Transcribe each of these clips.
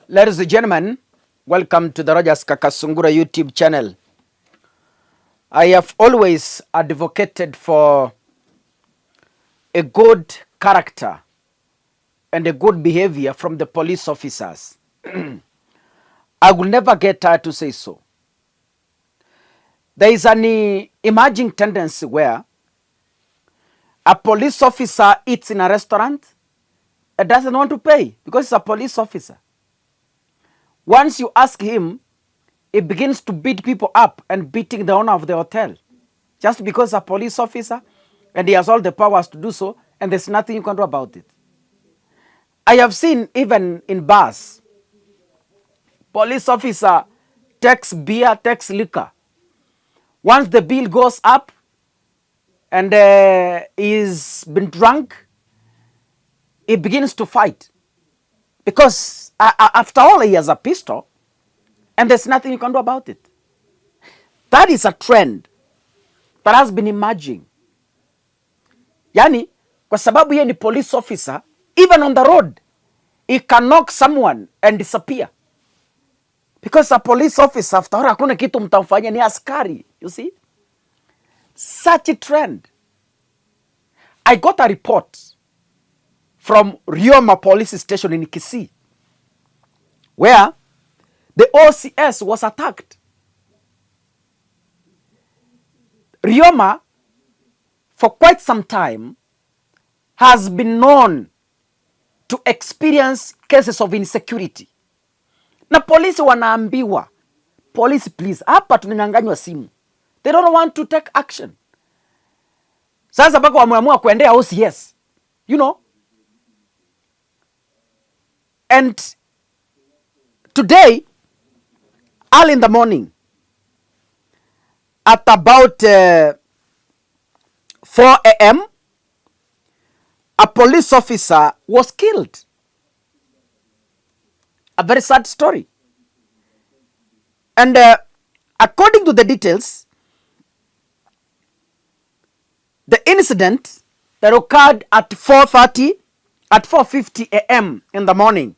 Ladies and gentlemen, welcome to the Rogers Kakasungura YouTube channel. I have always advocated for a good character and a good behavior from the police officers. I will never get tired to say so. There is an emerging tendency where a police officer eats in a restaurant and doesn't want to pay because he's a police officer. Once you ask him, he begins to beat people up and beating the owner of the hotel just because a police officer and he has all the powers to do so, and there's nothing you can do about it. I have seen even in bars, police officer takes beer, takes liquor. Once the bill goes up and he's been drunk, he begins to fight because after all, he has a pistol and there's nothing you can do about it. That is a trend that has been emerging. Yani, kwa sababu yeye ni police officer, even on the road, he can knock someone and disappear. Because a police officer, after all, hakuna kitu mtamfanya, ni askari. You see? Such a trend. I got a report from Rioma police station in Kisii, where the OCS was attacked. Rioma, for quite some time, has been known to experience cases of insecurity. Na polisi wanaambiwa, police please, hapa tunanyanganywa simu. They don't want to take action. Sasa bako wameamua kuendea OCS. You know? And today, early in the morning, at about 4 a.m., a police officer was killed. A very sad story. And according to the details, the incident that occurred at 4:50 a.m. in the morning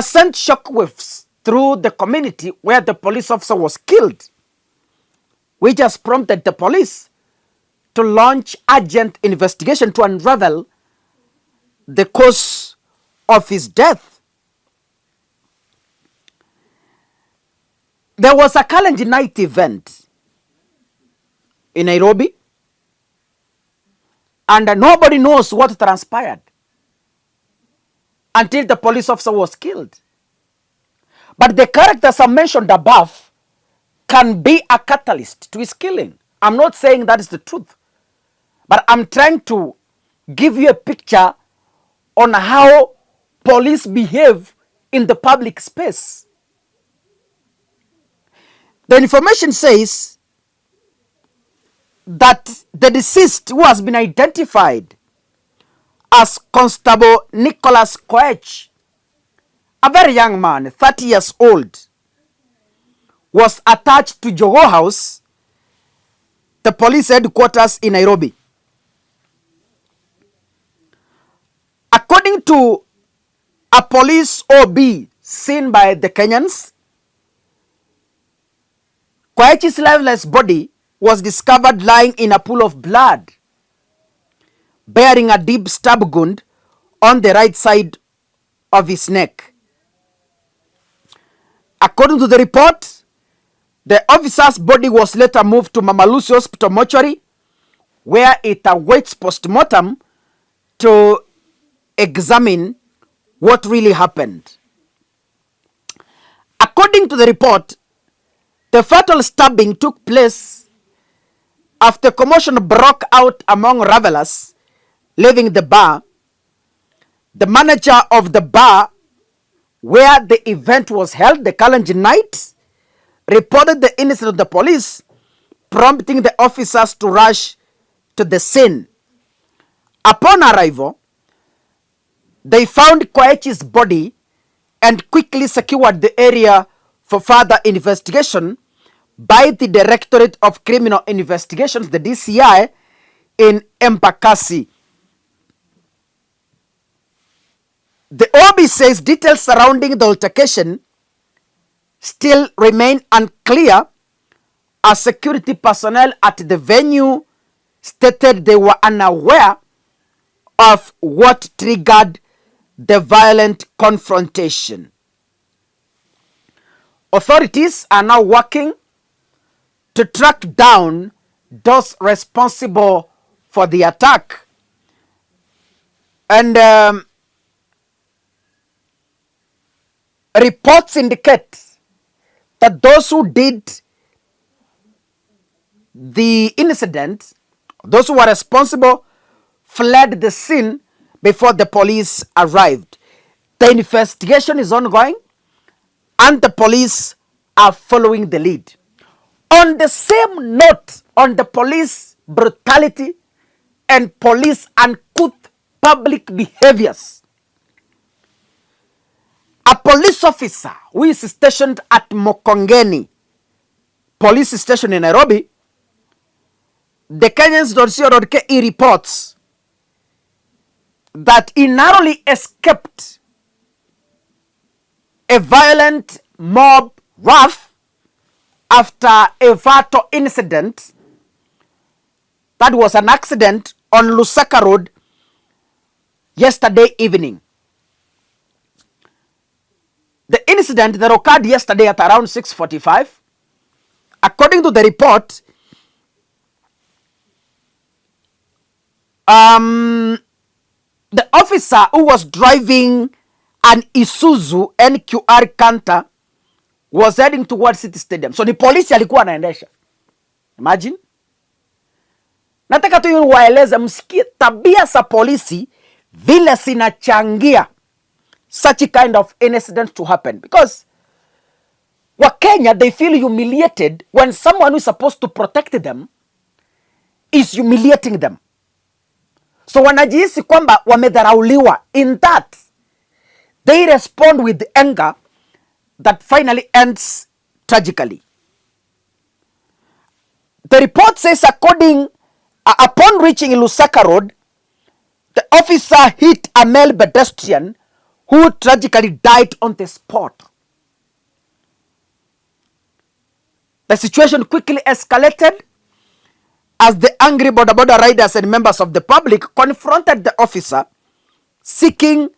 sent shockwaves through the community where the police officer was killed, which has prompted the police to launch urgent investigation to unravel the cause of his death. There was a Kalenjin night event in Nairobi, and nobody knows what transpired until the police officer was killed. But the characters I mentioned above can be a catalyst to his killing. I'm not saying that is the truth, but I'm trying to give you a picture on how police behave in the public space. The information says that the deceased, who has been identified as Constable Nicholas Koech, a very young man, 30 years old, was attached to Jogo House, the police headquarters in Nairobi. According to a police OB seen by the Kenyans, Koech's lifeless body was discovered lying in a pool of blood, bearing a deep stab wound on the right side of his neck. According to the report, the officer's body was later moved to Mama Lucy Hospital mortuary, where it awaits post-mortem to examine what really happened. According to the report, the fatal stabbing took place after commotion broke out among revelers leaving the bar. The manager of the bar where the event was held, the Kalenjin night, reported the incident to the police, prompting the officers to rush to the scene. Upon arrival, they found Koech's body and quickly secured the area for further investigation by the Directorate of Criminal Investigations, the DCI, in Embakasi. The OB says details surrounding the altercation still remain unclear, as security personnel at the venue stated they were unaware of what triggered the violent confrontation. Authorities are now working to track down those responsible for the attack. And reports indicate that those who did the incident, those who were responsible, fled the scene before the police arrived. The investigation is ongoing and the police are following the lead. On the same note, on the police brutality and police uncouth public behaviors, a police officer who is stationed at Mokongeni police station in Nairobi, the Kenyans.co.ke reports that he narrowly escaped a violent mob wrath after a fatal incident that was an accident on Lusaka Road yesterday evening. The incident that occurred yesterday at around 6:45, according to the report, the officer who was driving an Isuzu NQR Canter was heading towards City Stadium. So ni polisi alikuwa anaendesha. Imagine. Nataka tu waeleze msikie tabia za polisi vile sinachangia such a kind of incident to happen. Because Wakenya, they feel humiliated when someone who is supposed to protect them is humiliating them. So wanajihisi kwamba wamedharauliwa. In that, they respond with anger that finally ends tragically. The report says upon reaching Lusaka Road, the officer hit a male pedestrian who tragically died on the spot. The situation quickly escalated as the angry border riders and members of the public confronted the officer, seeking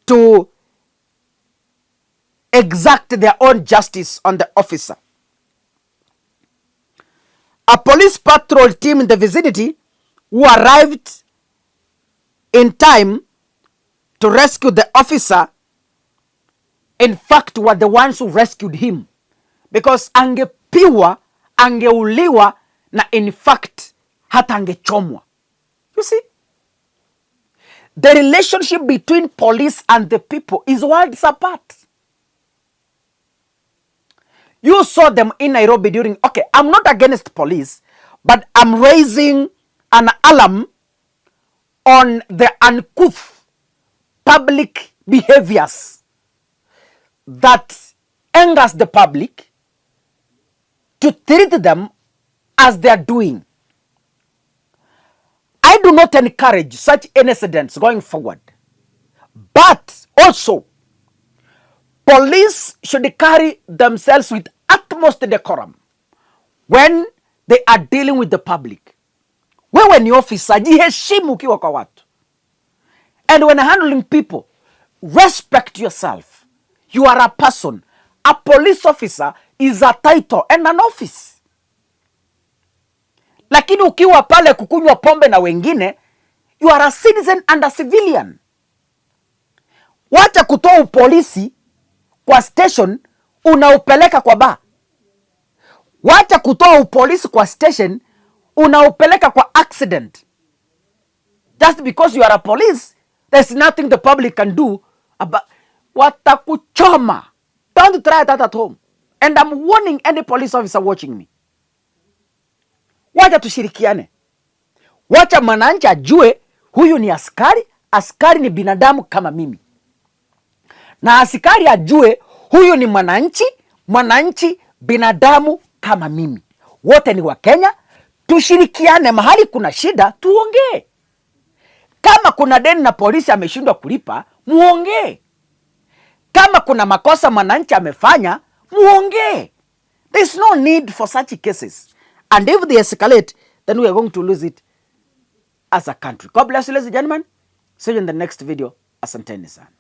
to exact their own justice on the officer. A police patrol team in the vicinity, who arrived in time to rescue the officer, in fact were the ones who rescued him, because angepiwa, angeuliwa, na in fact hata angechomwa. You see, the relationship between police and the people is worlds apart. You saw them in Nairobi during, okay, I'm not against police, but I'm raising an alarm on the uncouth public behaviors that angers the public to treat them as they are doing. I do not encourage such incidents going forward, but also police should carry themselves with utmost decorum when they are dealing with the public. Wewe ni officer, jiheshimu ukiwa kwa watu. And when handling people, respect yourself. You are a person. A police officer is a title and an office. Lakini ukiwa pale kukunywa pombe na wengine, you are a citizen and a civilian. Wacha kutoa upolisi kwa station, unaupeleka kwa bar. Wacha kutoa upolisi kwa station, unaupeleka kwa accident. Just because you are a police, there's nothing the public can do about. Watakuchoma. Don't try that at home. And I'm warning any police officer watching me. Wacha tushirikiane. Wacha mwananchi ajue huyu ni askari, askari ni binadamu kama mimi. Na askari ajue huyu ni mwananchi, mwananchi binadamu kama mimi. Wote ni Wakenya, tushirikiane, mahali kuna shida tuongee. Kama kuna deni na polisi ameshindwa kulipa, muongee. Kama kuna makosa mwananchi amefanya, muongee. There's no need for such cases. And if they escalate, then we are going to lose it as a country. God bless you, ladies and gentlemen. See you in the next video. Asanteni sana.